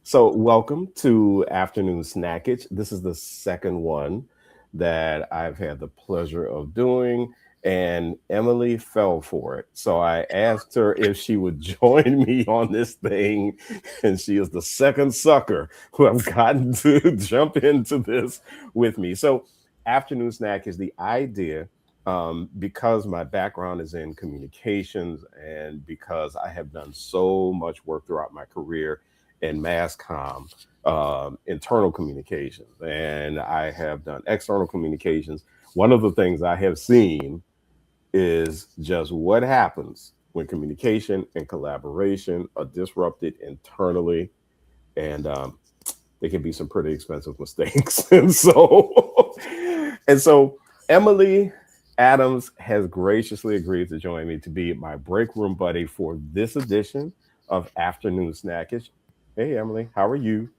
So, welcome to Afternoon Snackage. This is the second one that I've had the pleasure of doing, and Emily fell for it. So, I asked her if she would join me on this thing, and she is the second sucker who have gotten to jump into this with me. So, Afternoon Snack is the idea. Because my background is in communications and because I have done so much work throughout my career in mass comm, internal communications, and I have done external communications. One of the things I have seen is just what happens when communication and collaboration are disrupted internally, and they can be some pretty expensive mistakes. And so Emily Adams has graciously agreed to join me to be my break room buddy for this edition of Afternoon Snackage. Hey, Emily, how are you?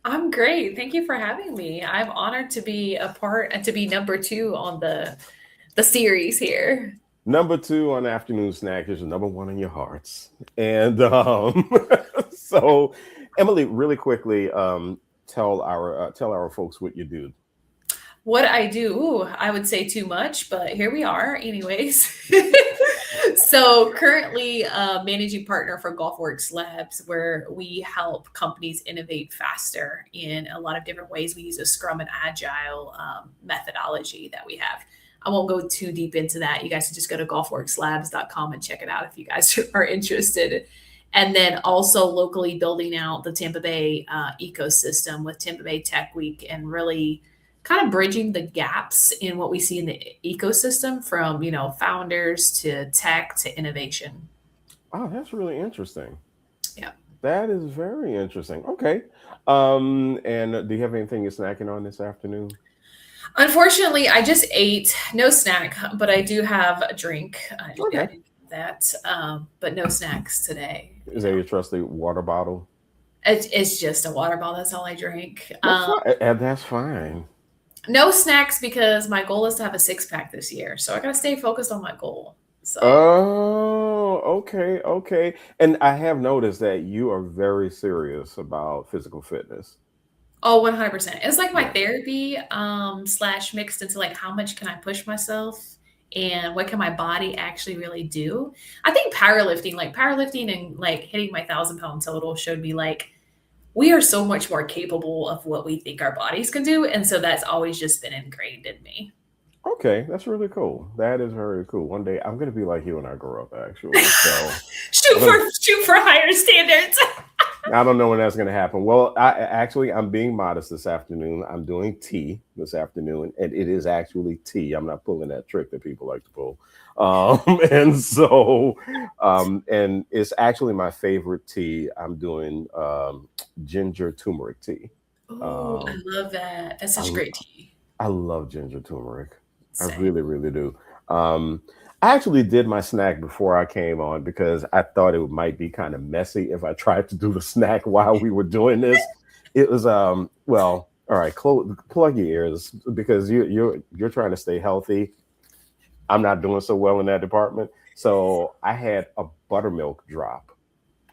I'm great. Thank you for having me. I'm honored to be a part and to be number two on the series here. Number two on Afternoon Snackage, number one in your hearts. And so, Emily, really quickly, tell our folks what you do. What I do, I would say too much, but here we are, anyways. So currently, managing partner for GolfWorks Labs, where we help companies innovate faster in a lot of different ways. We use a Scrum and Agile methodology that we have. I won't go too deep into that. You guys can just go to golfworkslabs.com and check it out if you guys are interested. And then also locally building out the Tampa Bay ecosystem with Tampa Bay Tech Week and really kind of bridging the gaps in what we see in the ecosystem from founders to tech to innovation. Oh, that's really interesting. Yeah. That is very interesting. Okay. And do you have anything you're snacking on this afternoon? Unfortunately, I just ate no snack, but I do have a drink. I Okay. did that, but no snacks today. Is that your trusty water bottle? It's just a water bottle. That's all I drink. That's fine. And that's fine. No snacks because my goal is to have a six pack this year. So I got to stay focused on my goal. So Oh, okay, okay. And I have noticed that you are very serious about physical fitness. Oh, 100%. It's like my Yeah. therapy, slash mixed into like how much can I push myself and what can my body actually really do. I think powerlifting and like hitting my 1,000 pound total showed me like we are so much more capable of what we think our bodies can do. And so that's always just been ingrained in me. Okay, that's really cool. That is very cool. One day I'm gonna be like you when I grow up, actually. So shoot I'm gonna for shoot for higher standards. I don't know when that's going to happen. Well, I'm being modest this afternoon. I'm doing tea this afternoon, and it is actually tea. I'm not pulling that trick that people like to pull. And it's actually my favorite tea. I'm doing ginger turmeric tea. Oh, I Um, love that. That's I, such great tea. I love ginger turmeric. I Same. really, really do. Um, I actually did my snack before I came on because I thought it might be kind of messy if I tried to do the snack while we were doing this. It was well, all right, plug your ears because you're trying to stay healthy. I'm not doing so well in that department. So I had a buttermilk drop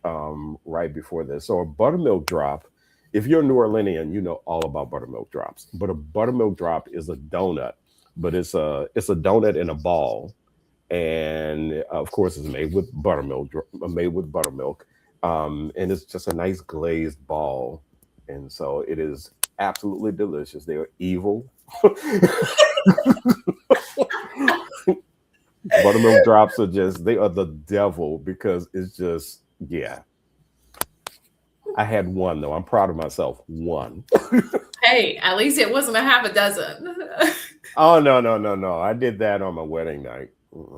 right before this. So a buttermilk drop, if you're a New Orleanian, you know all about buttermilk drops. But a buttermilk drop is a donut, but it's a donut in a ball, and of course it's made with buttermilk, and it's just a nice glazed ball, and so it is absolutely delicious. They are evil. Buttermilk drops are just they are the devil because it's just yeah. I had one though. I'm proud of myself. One. Hey, at least it wasn't a half a dozen. Oh no, no, no, no. I did that on my wedding night. Mm-mm.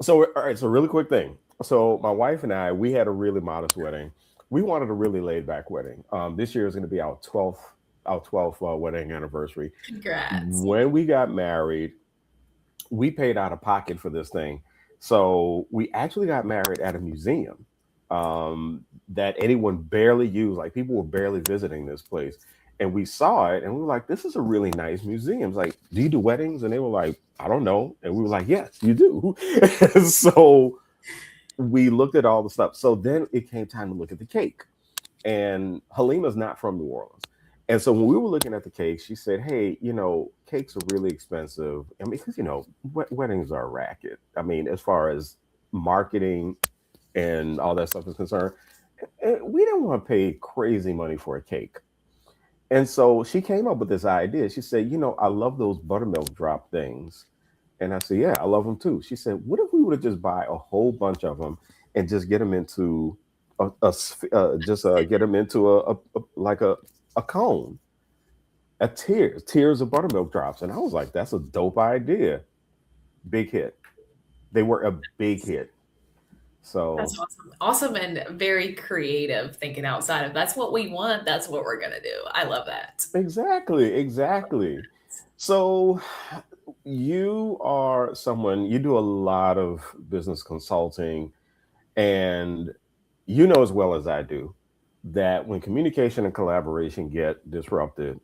So all right, so really quick thing. So my wife and I, we had a really modest wedding. We wanted a really laid back wedding. This year is going to be our 12th wedding anniversary. Congrats. When we got married, we paid out of pocket for this thing. So we actually got married at a museum that anyone barely used. Like people were barely visiting this place. And we saw it and we were like, this is a really nice museum. It's like, do you do weddings? And they were like, I don't know. And we were like, yes, you do. So we looked at all the stuff. So then it came time to look at the cake. And Halima's not from New Orleans. And so when we were looking at the cakes, she said, "Hey, cakes are really expensive. I mean, because weddings are a racket. I mean, as far as marketing and all that stuff is concerned, we didn't want to pay crazy money for a cake." And so she came up with this idea. She said, "I love those buttermilk drop things." And I said, "Yeah, I love them too." She said, "What if we were to just buy a whole bunch of them and just get them into get them into like a cone, a tiers of buttermilk drops?" And I was like, "That's a dope idea." Big hit. They were a big hit. That's So awesome. Awesome and very creative thinking outside of that's what we want. That's what we're going to do. I love that. exactly, exactly. So you do a lot of business consulting, and you know as well as I do that when communication and collaboration get disrupted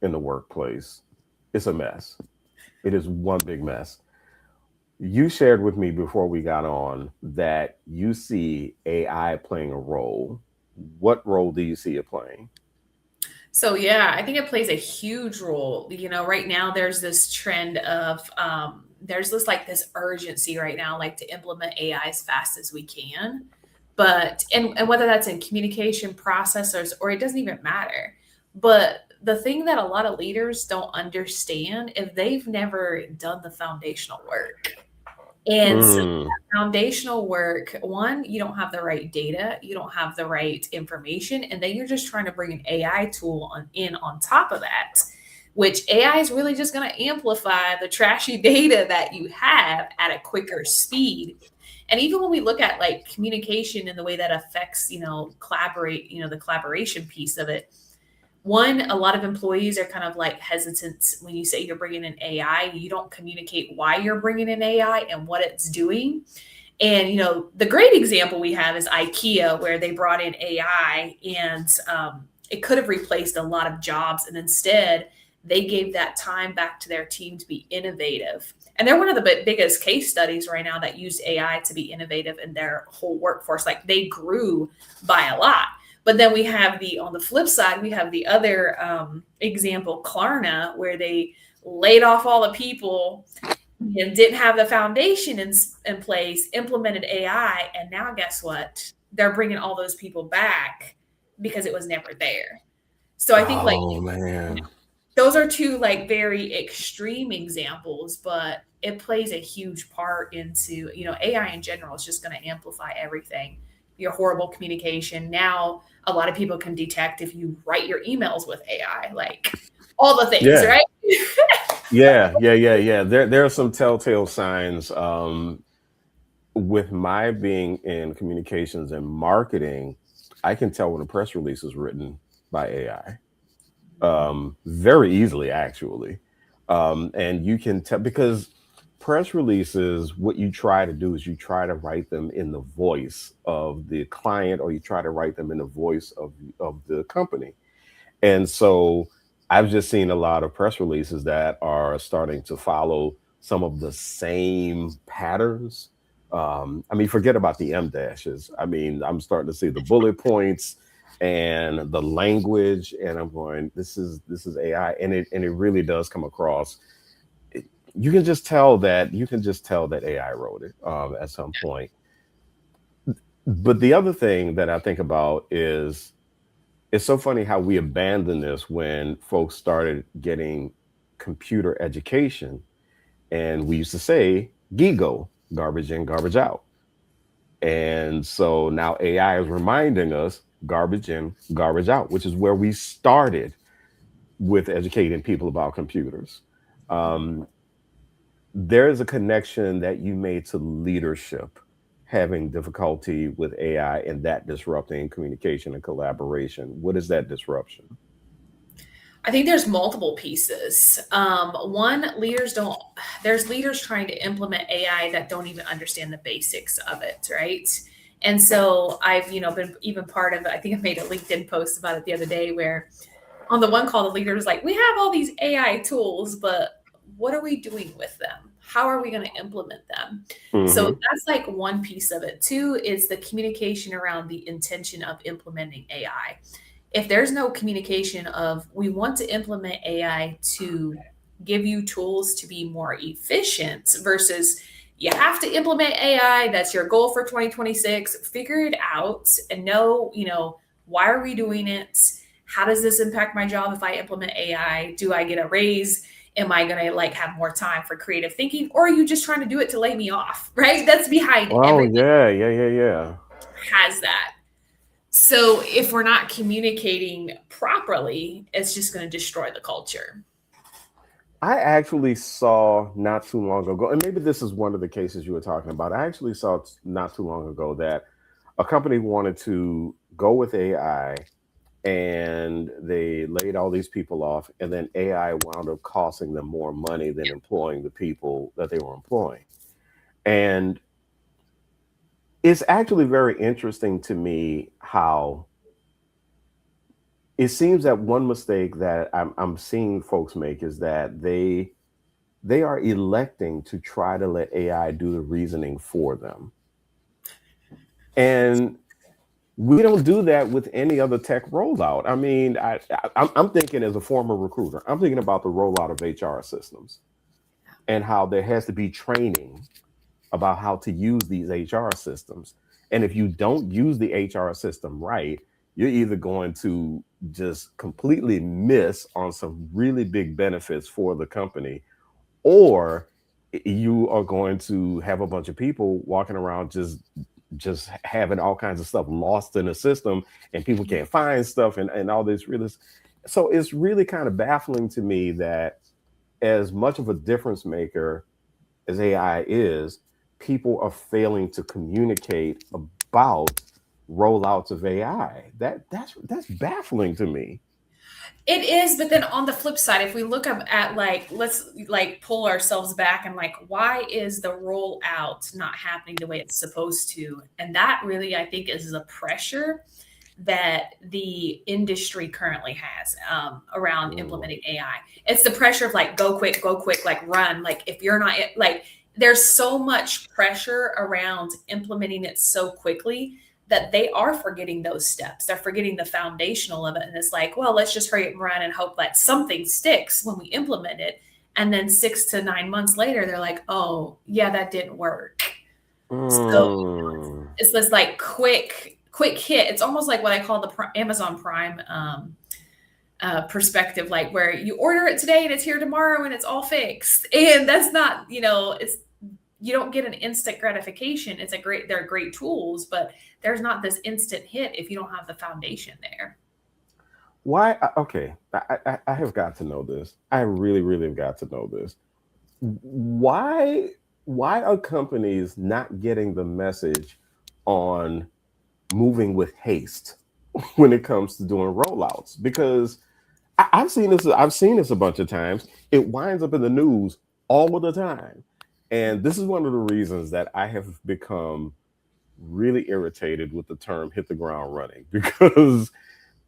in the workplace, it's a mess. It is one big mess. You shared with me before we got on that you see AI playing a role. What role do you see it playing? So yeah, I think it plays a huge role. Right now there's this trend of there's this urgency right now, like to implement AI as fast as we can. But and whether that's in communication processors or it doesn't even matter. But the thing that a lot of leaders don't understand if they've never done the foundational work. And so Mm, foundational work, one, you don't have the right data, you don't have the right information, and then you're just trying to bring an AI tool on top of that, which AI is really just going to amplify the trashy data that you have at a quicker speed. And even when we look at like communication and the way that affects, the collaboration piece of it, one, a lot of employees are kind of like hesitant when you say you're bringing in AI. You don't communicate why you're bringing in AI and what it's doing. And the great example we have is IKEA, where they brought in AI, and it could have replaced a lot of jobs, and instead they gave that time back to their team to be innovative. And they're one of the biggest case studies right now that used AI to be innovative in their whole workforce. Like they grew by a lot. But then we have on the flip side, we have the other example, Klarna, where they laid off all the people and didn't have the foundation in place, implemented AI, and now guess what? They're bringing all those people back because it was never there. So I think like oh man. those are two like very extreme examples, but it plays a huge part into, AI in general is just going to amplify everything. Your horrible communication. Now, a lot of people can detect if you write your emails with AI, like all the things, Yeah. right? Yeah. There are some telltale signs. With my being in communications and marketing, I can tell when a press release is written by AI, very easily, actually. And you can tell because press releases, what you try to do is you try to write them in the voice of the client, or you try to write them in the voice of the company. And so I've just seen a lot of press releases that are starting to follow some of the same patterns. I mean, forget about the M dashes. I mean, I'm starting to see the bullet points and the language, and I'm going, this is AI, and it really does come across. You can just tell that AI wrote it at some point. But the other thing that I think about is it's so funny how we abandoned this when folks started getting computer education, and we used to say gigo, garbage in, garbage out. And so now AI is reminding us garbage in, garbage out, which is where we started with educating people about computers. um, there is a connection that you made to leadership having difficulty with AI and that disrupting communication and collaboration. What is that disruption? I think there's multiple pieces. One, there's leaders trying to implement AI that don't even understand the basics of it, right? And so I've, been even part of, I think I made a LinkedIn post about it the other day where on the one call, the leader was like, we have all these AI tools, but what are we doing with them? how are we going to implement them? So Mm-hmm. that's like one piece of it. Two is the communication around the intention of implementing AI. If there's no communication of we want to implement AI to give you tools to be more efficient versus you have to implement AI, that's your goal for 2026, figure it out and know, why are we doing it? How does this impact my job if I implement AI? Do I get a raise? Am I going to like have more time for creative thinking, or are you just trying to do it to lay me off? Right? That's behind Oh everything yeah, yeah, yeah, yeah. has that. So if we're not communicating properly, it's just going to destroy the culture. I actually saw not too long ago, and maybe this is one of the cases you were talking about. I actually saw not too long ago that a company wanted to go with AI and they laid all these people off, and then AI wound up costing them more money than employing the people that they were employing. And it's actually very interesting to me how it seems that one mistake that I'm seeing folks make is that they are electing to try to let AI do the reasoning for them. And we don't do that with any other tech rollout. I mean, I'm thinking as a former recruiter, I'm thinking about the rollout of HR systems and how there has to be training about how to use these HR systems. And if you don't use the HR system right, you're either going to just completely miss on some really big benefits for the company, or you are going to have a bunch of people walking around just having all kinds of stuff lost in the system, and people can't find stuff, and all this really. So it's really kind of baffling to me that as much of a difference maker as AI is, people are failing to communicate about rollouts of AI. That's baffling to me. It is, but then on the flip side, if we look up at like, let's like pull ourselves back and like, why is the rollout not happening the way it's supposed to? And that really, I think, is the pressure that the industry currently has around Mm, implementing AI. It's the pressure of like, go quick, like run. Like, if you're not like, there's so much pressure around implementing it so quickly that they are forgetting those steps. They're forgetting the foundational of it. And it's like, well, let's just hurry up and run and hope that something sticks when we implement it. And then 6 to 9 months later, they're like, oh, yeah, that didn't work. So mm, it's this like quick hit. It's almost like what I call the Amazon Prime perspective, like where you order it today and it's here tomorrow and it's all fixed. And that's not, it's you don't get an instant gratification. They're great tools, but there's not this instant hit if you don't have the foundation there. why? Okay, I have got to know this. I really, really have got to know this. Why? Why are companies not getting the message on moving with haste when it comes to doing rollouts? Because I've seen this. I've seen this a bunch of times. It winds up in the news all of the time, and this is one of the reasons that I have become really irritated with the term "hit the ground running" because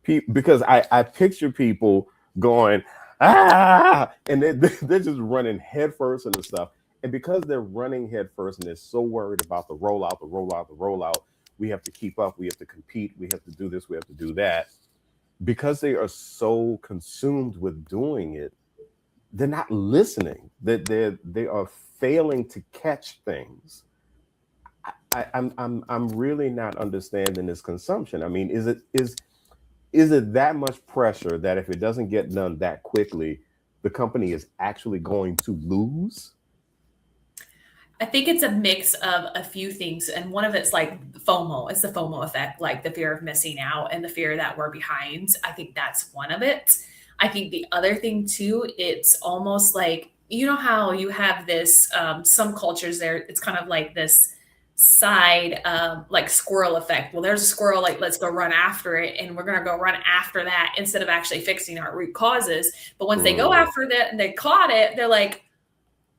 I picture people going and they're just running headfirst into stuff, and because they're running headfirst and they're so worried about the rollout, we have to keep up, we have to compete, we have to do this, we have to do that, because they are so consumed with doing it, they're not listening. That they are failing to catch things. I'm really not understanding this consumption. I mean, is it that much pressure that if it doesn't get done that quickly, the company is actually going to lose? I think it's a mix of a few things. And one of it's like FOMO. It's the FOMO effect, like the fear of missing out and the fear that we're behind. I think that's one of it. I think the other thing too, it's almost like, how you have this, some cultures there, it's kind of like this side, like squirrel effect. Well, there's a squirrel, like, let's go run after it. And we're going to go run after that instead of actually fixing our root causes. But once they go Mm, after that and they caught it, they're like,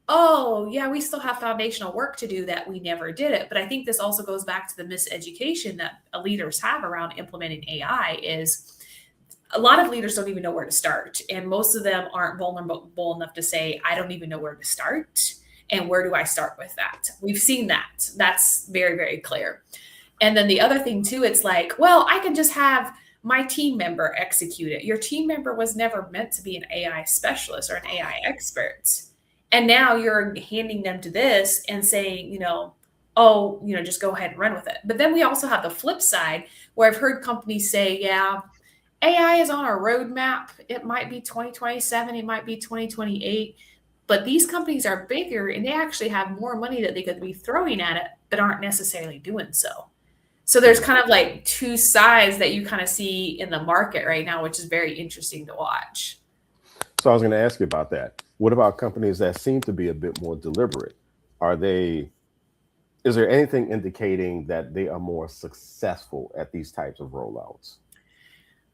oh, yeah, we still have foundational work to do that we never did it. But I think this also goes back to the miseducation that leaders have around implementing AI is a lot of leaders don't even know where to start. And most of them aren't vulnerable enough to say, I don't even know where to start. And where do I start with that? We've seen that. That's very, very clear. And then the other thing too, it's like, well, I can just have my team member execute it. Your team member was never meant to be an AI specialist or an AI expert. And now you're handing them to this and saying, oh, just go ahead and run with it. But then we also have the flip side where I've heard companies say, yeah, AI is on our roadmap. It might be 2027, it might be 2028. But these companies are bigger and they actually have more money that they could be throwing at it, but aren't necessarily doing so. So there's kind of like two sides that you kind of see in the market right now, which is very interesting to watch. So I was going to ask you about that. What about companies that seem to be a bit more deliberate? Are they, is there anything indicating that they are more successful at these types of rollouts?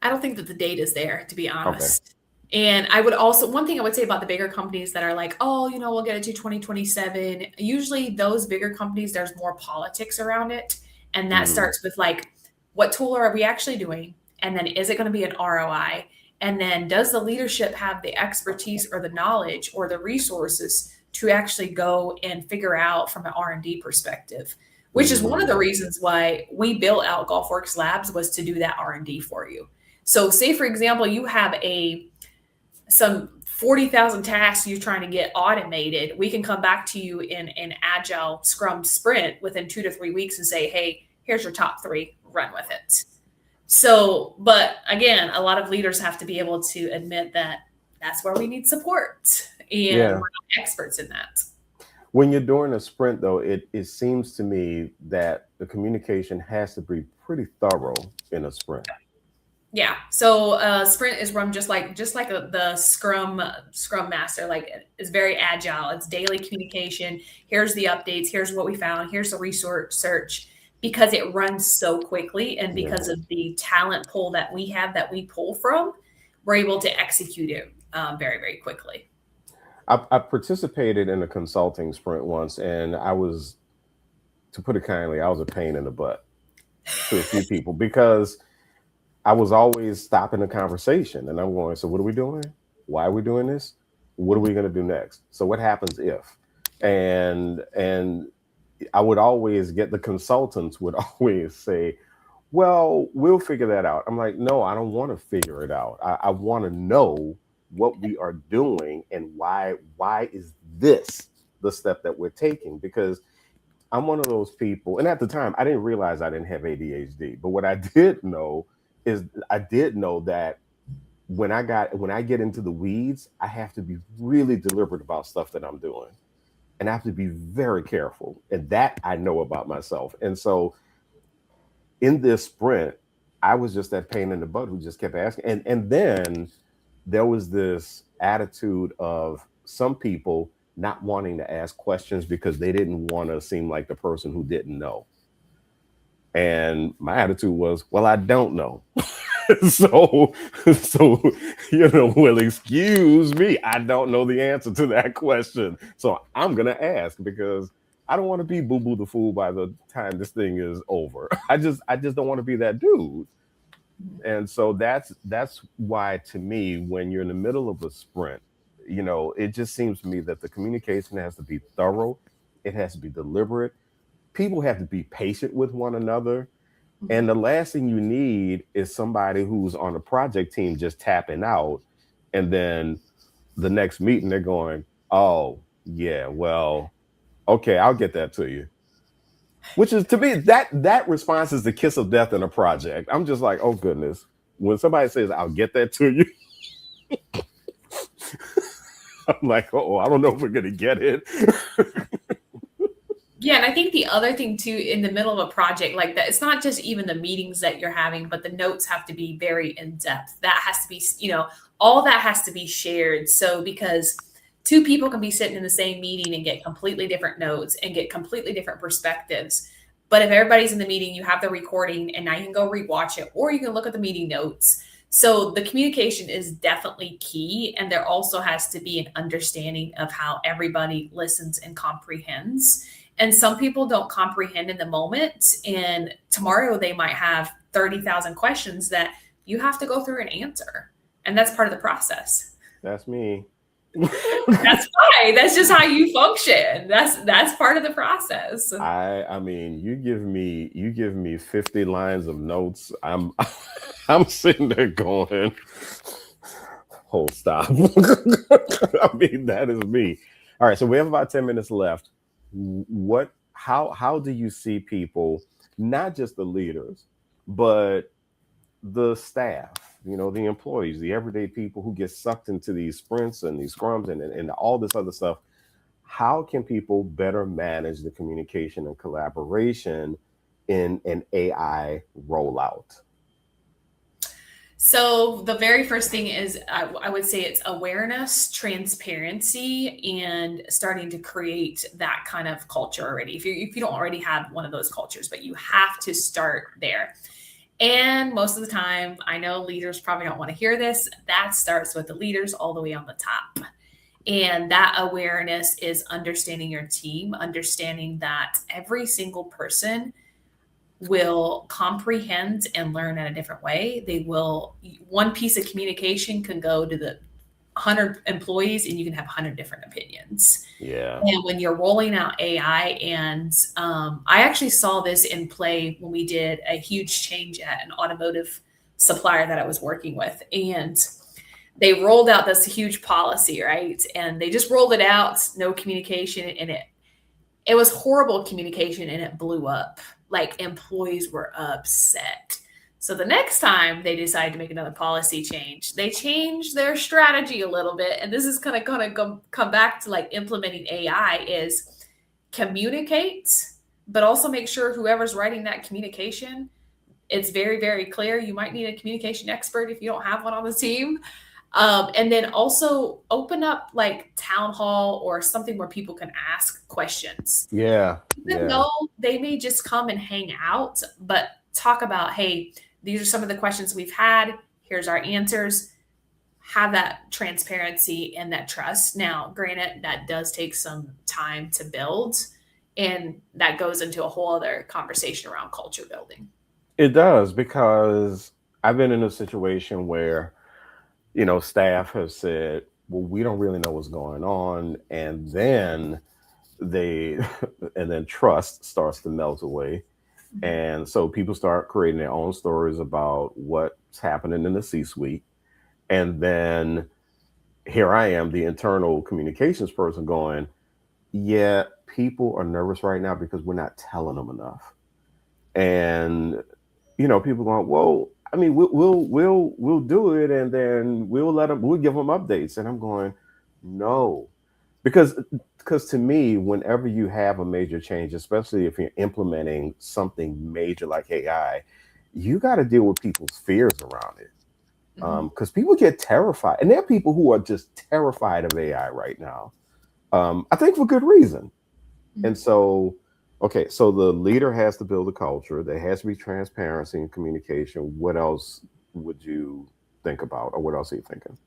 I don't think that the data is there, to be Okay. honest. And I would also, one thing I would say about the bigger companies that are like, oh, we'll get it to 2027. Usually those bigger companies, there's more politics around it. And that Hmm. starts with like, what tool are we actually doing? And then is it going to be an ROI? And then does the leadership have the expertise or the knowledge or the resources to actually go and figure out from an R&D perspective? Which is one of the Hmm. reasons why we built out GolfWorks Labs, was to do that R&D for you. So say for example, you have some 40,000 tasks you're trying to get automated. We can come back to you in an agile scrum sprint within 2 to 3 weeks and say, hey, here's your top three, run with it. So, but again, a lot of leaders have to be able to admit that that's where we need support and we're Yeah. not experts in that. When you're doing a sprint, though, it seems to me that the communication has to be pretty thorough in a sprint. Yeah. So sprint is run just like the Scrum Master. Like, it's very agile. It's daily communication. Here's the updates. Here's what we found. Here's the resource search. Because it runs so quickly, and because Yeah. of the talent pool that we have that we pull from, we're able to execute it very, very quickly. I participated in a consulting sprint once, and I was, to put it kindly, I was a pain in the butt to a few people because I was always stopping the conversation, and I'm going, so what are we doing? Why are we doing this? What are we going to do next? So what happens if? And I would always get, the consultants would always say, well, we'll figure that out. I'm like, no, I don't want to figure it out. I want to know what we are doing and why is this the step that we're taking? Because I'm one of those people, and at the time I didn't realize I didn't have ADHD. But what I did know is, I did know that when I get into the weeds, I have to be really deliberate about stuff that I'm doing. And I have to be very careful. And that I know about myself. And so in this sprint, I was just that pain in the butt who just kept asking. And then there was this attitude of some people not wanting to ask questions because they didn't want to seem like the person who didn't know. And my attitude was, well, I don't know. so so well, excuse me, I don't know the answer to that question, so I'm gonna ask because I don't want to be boo boo the fool by the time this thing is over. I just don't want to be that dude. And so that's why, to me, when you're in the middle of a sprint, it just seems to me that the communication has to be thorough, it has to be deliberate, people have to be patient with one another, and the last thing you need is somebody who's on a project team just tapping out. And then the next meeting, they're going, oh, yeah, well, okay, I'll get that to you. Which is, to me, that response is the kiss of death in a project. I'm just like, oh, goodness. When somebody says, I'll get that to you, I'm like, oh, I don't know if we're going to get it. Yeah, and I think the other thing too, in the middle of a project like that, it's not just even the meetings that you're having, but the notes have to be very in depth. That has to be, all that has to be shared. So because two people can be sitting in the same meeting and get completely different notes and get completely different perspectives. But if everybody's in the meeting, you have the recording and now you can go rewatch it, or you can look at the meeting notes. So the communication is definitely key. And there also has to be an understanding of how everybody listens and comprehends. And some people don't comprehend in the moment. And tomorrow they might have 30,000 questions that you have to go through and answer. And that's part of the process. That's me. That's fine. That's just how you function. That's part of the process. I mean, you give me 50 lines of notes. I'm sitting there going, hold stop. I mean, that is me. All right, so we have about 10 minutes left. What how do you see people, not just the leaders, but the staff, the employees, the everyday people who get sucked into these sprints and these scrums and all this other stuff? How can people better manage the communication and collaboration in an AI rollout? So the very first thing is I would say it's awareness, transparency, and starting to create that kind of culture already. If you don't already have one of those cultures, but you have to start there. And most of the time, I know leaders probably don't want to hear this. That starts with the leaders all the way on the top. And that awareness is understanding your team, understanding that every single person will comprehend and learn in a different way. One piece of communication can go to the 100 employees and you can have 100 different opinions. Yeah. And when you're rolling out AI, and I actually saw this in play when we did a huge change at an automotive supplier that I was working with. And they rolled out this huge policy, right? And they just rolled it out, no communication, and it was horrible communication and it blew up. Like employees were upset. So the next time they decided to make another policy change, they changed their strategy a little bit. And this is kind of going to come back to like implementing AI is communicate, but also make sure whoever's writing that communication, it's very, very clear. You might need a communication expert if you don't have one on the team. And then also open up like town hall or something where people can ask questions. Yeah. Even Yeah. though they may just come and hang out, but talk about, hey, these are some of the questions we've had. Here's our answers. Have that transparency and that trust. Now, granted, that does take some time to build, and that goes into a whole other conversation around culture building. It does, because I've been in a situation where, staff have said, well, we don't really know what's going on. And then they, and then trust starts to melt away. Mhm. And so people start creating their own stories about what's happening in the C suite. And then here I am, the internal communications person, going, yeah, people are nervous right now because we're not telling them enough. And, people going, well, I mean, we'll do it, and then we'll give them updates. And I'm going, no, because to me, whenever you have a major change, especially if you're implementing something major like AI, you got to deal with people's fears around it. Mhm. Because people get terrified, and there are people who are just terrified of AI right now. I think for good reason. And Mhm. so, okay, so the leader has to build a culture. There has to be transparency and communication. What else would you think about, or what else are you thinking?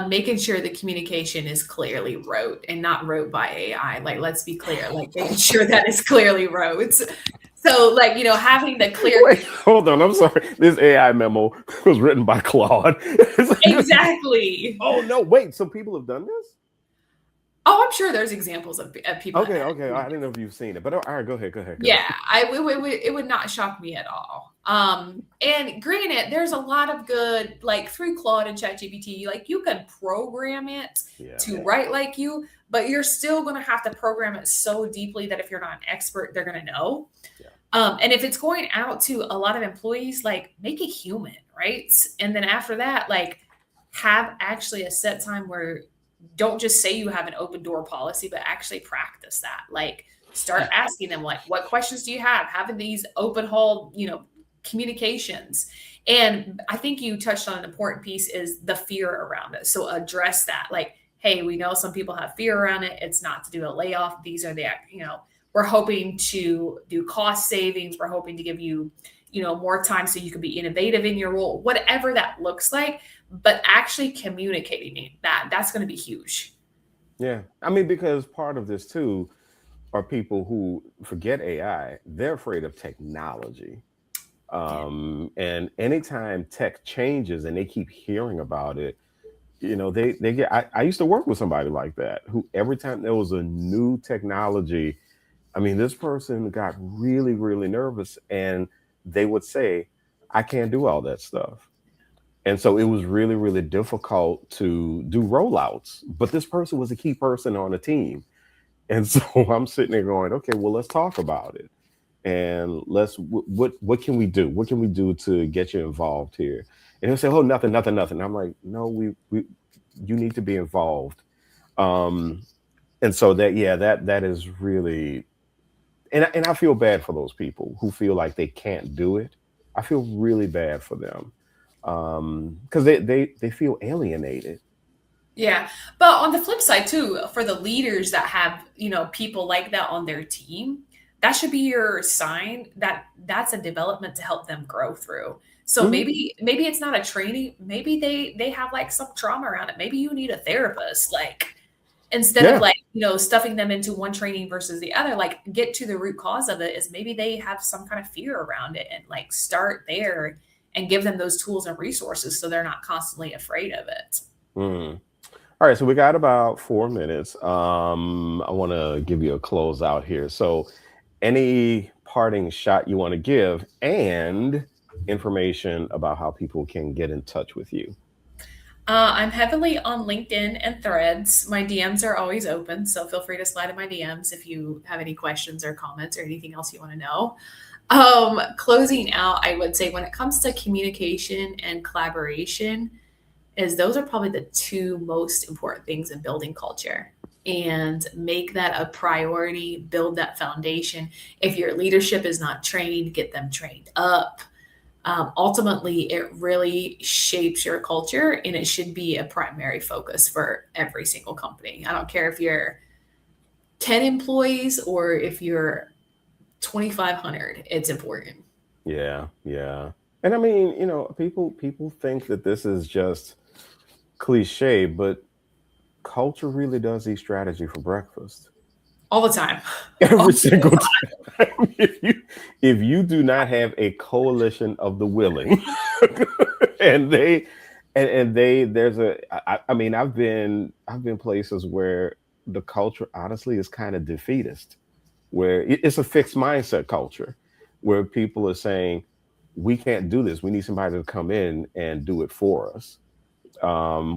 Making sure the communication is clearly wrote and not wrote by AI. Like, let's be clear, like making sure that is clearly wrote. So, like, having the clear Wait, hold on. I'm sorry. This AI memo was written by Claude. exactly. Oh no, wait. Some people have done this. Oh, I'm sure there's examples of people Okay, okay. I didn't know if you've seen it, but all right, go ahead, go ahead, go ahead. yeah, it would not shock me at all. And granted, there's a lot of good like through Claude and ChatGPT, like you can program it Yeah, to write like you, but you're still going to have to program it so deeply that if you're not an expert, they're going to know. yeah, And if it's going out to a lot of employees, like make it human, right? And then after that, like have actually a set time where don't just say you have an open door policy, but actually practice that. Like start asking them, like, what questions do you have? Having these open hall, communications. And I think you touched on an important piece is the fear around it. So address that. Like, hey, we know some people have fear around it. It's not to do a layoff. These are we're hoping to do cost savings. We're hoping to give you, more time so you can be innovative in your role, whatever that looks like. But actually communicating that's going to be huge. yeah. I mean, because part of this too are people who forget AI. They're afraid of technology. Yeah. And anytime tech changes and they keep hearing about it, they get. I used to work with somebody like that who every time there was a new technology, I mean, this person got really, really nervous, and they would say, "I can't do all that stuff." And so it was really, really difficult to do rollouts. But this person was a key person on the team. And so I'm sitting there going, okay, well, let's talk about it. And what can we do? What can we do to get you involved here? And he'll say, oh, nothing, nothing, nothing. I'm like, no, we you need to be involved. Um, and so that is really, and I feel bad for those people who feel like they can't do it. I feel really bad for them because they feel alienated. Yeah. But on the flip side too, for the leaders that have, people like that on their team, that should be your sign that that's a development to help them grow through. So Mhm. maybe it's not a training, maybe they have like some trauma around it. Maybe you need a therapist, like instead of Yeah, like, stuffing them into one training versus the other, like get to the root cause of it is maybe they have some kind of fear around it and like start there and give them those tools and resources so they're not constantly afraid of it. mm. All right, so we got about 4 minutes. I want to give you a close out here. So, any parting shot you want to give, and information about how people can get in touch with you. I'm heavily on LinkedIn and Threads. My DMs are always open, so feel free to slide in my DMs if you have any questions or comments or anything else you want to know. Closing out, I would say when it comes to communication and collaboration, is those are probably the two most important things in building culture. And make that a priority, build that foundation. If your leadership is not trained, get them trained up. Ultimately, it really shapes your culture and it should be a primary focus for every single company. I don't care if you're 10 employees or if you're 2,500, it's important. Yeah, yeah. And I mean, people think that this is just cliche, but culture really does eat strategy for breakfast. All the time. Every All the single time. If you do not have a coalition of the willing, and they and they there's I mean I've been places where the culture honestly is kind of defeatist, where it's a fixed mindset culture, where people are saying we can't do this. We need somebody to come in and do it for us.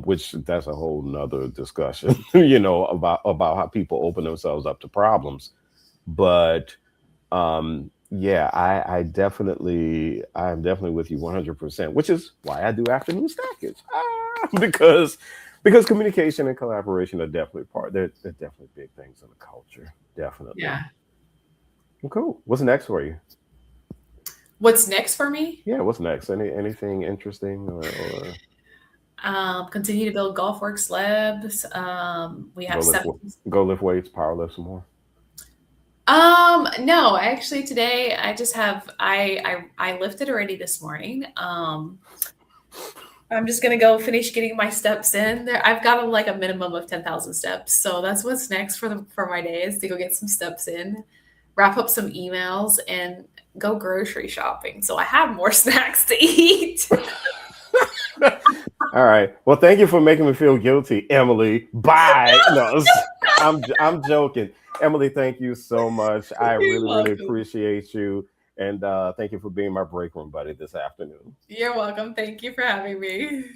Which that's a whole nother discussion, about how people open themselves up to problems. But yeah, I'm definitely with you 100%, which is why I do afternoon stackage. Because communication and collaboration are definitely they're definitely big things in the culture. Definitely. Yeah. Well, cool. What's next for you? What's next for me? Yeah, what's next? Anything interesting or Continue to build GolfWorks Labs. We go have lift 7. go lift weights, power lift some more? No, actually today I just have I lifted already this morning. I'm just gonna go finish getting my steps in. There, I've got like a minimum of 10,000 steps, so that's what's next for my day is to go get some steps in, wrap up some emails, and go grocery shopping. So I have more snacks to eat. All right. Well, thank you for making me feel guilty, Emily. Bye. No, I'm joking. Emily, thank you so much. I You're really, really welcome. appreciate you. And thank you for being my break room buddy this afternoon. You're welcome. Thank you for having me.